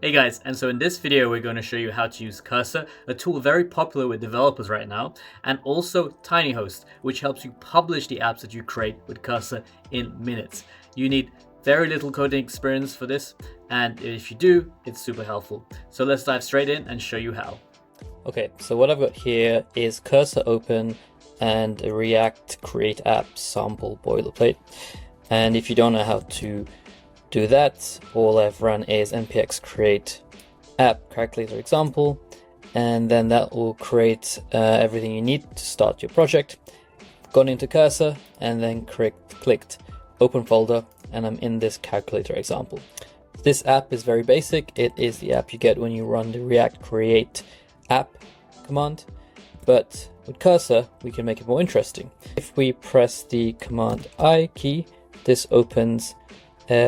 Hey guys, and so in this video we're going to show you how to use Cursor, a tool very popular with developers right now, and also TinyHost, which helps you publish the apps that you create with Cursor in minutes. You need very little coding experience for this, and if you do, it's super helpful. So let's dive straight in and show you how. Okay, so what I've got here is Cursor open and a React Create App sample boilerplate. And if you don't know how to do that, all I've run is npx create app calculator example, and then that will create everything you need to start your project. Gone into Cursor and then clicked open folder, and I'm in this calculator example. This app is very basic. It is the app you get when you run the React Create App command, but with Cursor we can make it more interesting. If we press the Command I key, this opens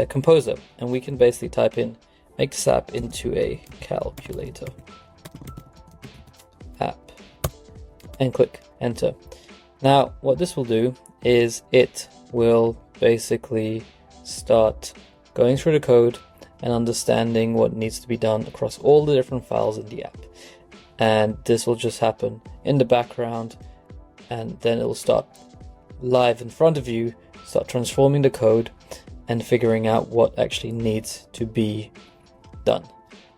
Composer, and we can basically type in make this app into a calculator app and click enter. Now what this will do is it will basically start going through the code and understanding what needs to be done across all the different files in the app, and this will just happen in the background, and then it will start live in front of you, start transforming the code and figuring out what actually needs to be done.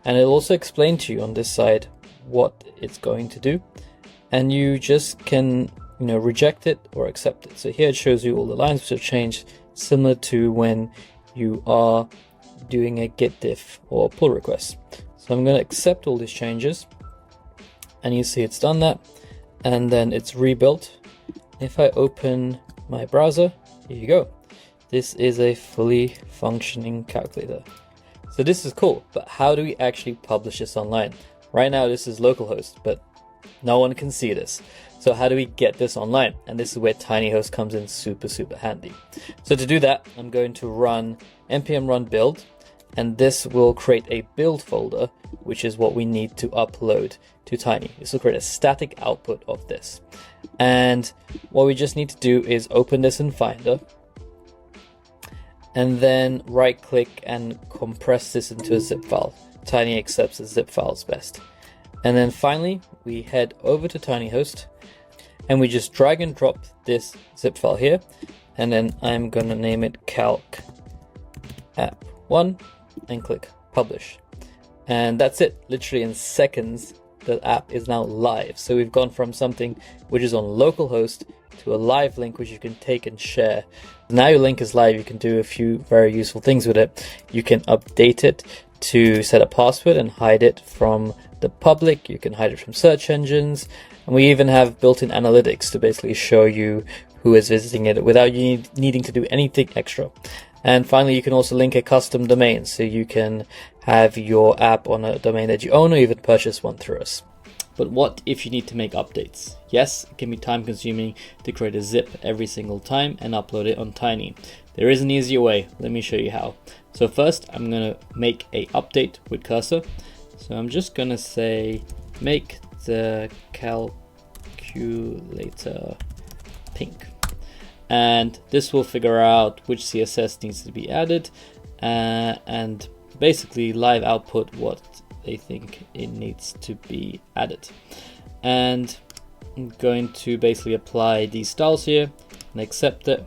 And it'll also explain to you on this side what it's going to do, and you just can reject it or accept it. So here it shows you all the lines which have changed, similar to when you are doing a git diff or pull request. So I'm going to accept all these changes, and you see it's done that, and then it's rebuilt. If I open my browser, here you go. This is a fully functioning calculator. So this is cool, but how do we actually publish this online? Right now this is localhost, but no one can see this. So how do we get this online? And this is where TinyHost comes in super handy. So to do that, I'm going to run npm run build, and this will create a build folder, which is what we need to upload to Tiny. This will create a static output of this. And what we just need to do is open this in Finder, and then right click and compress this into a zip file. Tiny accepts the zip files best. And then finally, we head over to TinyHost and we just drag and drop this zip file here. And then I'm gonna name it calc app 1 and click publish. And that's it. Literally in seconds, the app is now live. So we've gone from something which is on localhost to a live link which you can take and share. Now your link is live, you can do a few very useful things with it. You can update it to set a password and hide it from the public. You can hide it from search engines. And we even have built-in analytics to basically show you who is visiting it without you needing to do anything extra. And finally, you can also link a custom domain, so you can have your app on a domain that you own or even purchase one through us. But what if you need to make updates? Yes, it can be time consuming to create a zip every single time and upload it on Tiny. There is an easier way. Let me show you how. So first, I'm going to make a update with Cursor. So I'm just going to say make the calculator pink. And this will figure out which CSS needs to be added and basically live output what they think it needs to be added. And I'm going to basically apply these styles here and accept it,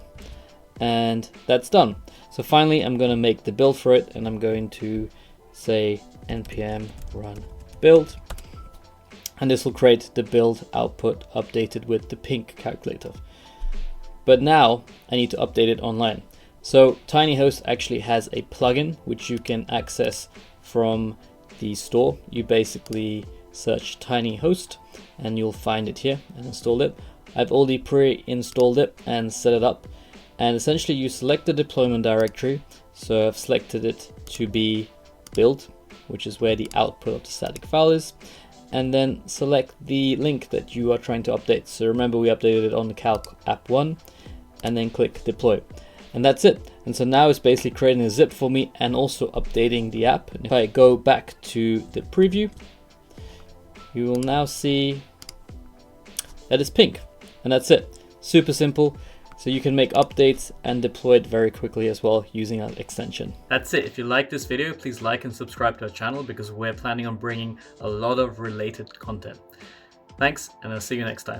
and that's done. So finally I'm going to make the build for it, and I'm going to say npm run build, and this will create the build output updated with the pink calculator. But now I need to update it online. So TinyHost actually has a plugin which you can access from the store. You basically search TinyHost and you'll find it here and install it. I've already pre-installed it and set it up, and essentially you select the deployment directory. So I've selected it to be build, which is where the output of the static file is, and then select the link that you are trying to update. So remember, we updated it on the calc app 1, and then click deploy. And that's it. And so now it's basically creating a zip for me and also updating the app. And if I go back to the preview, you will now see that it's pink. And that's it. Super simple. So you can make updates and deploy it very quickly as well using an extension. That's it. If you like this video, please like and subscribe to our channel because we're planning on bringing a lot of related content. Thanks, and I'll see you next time.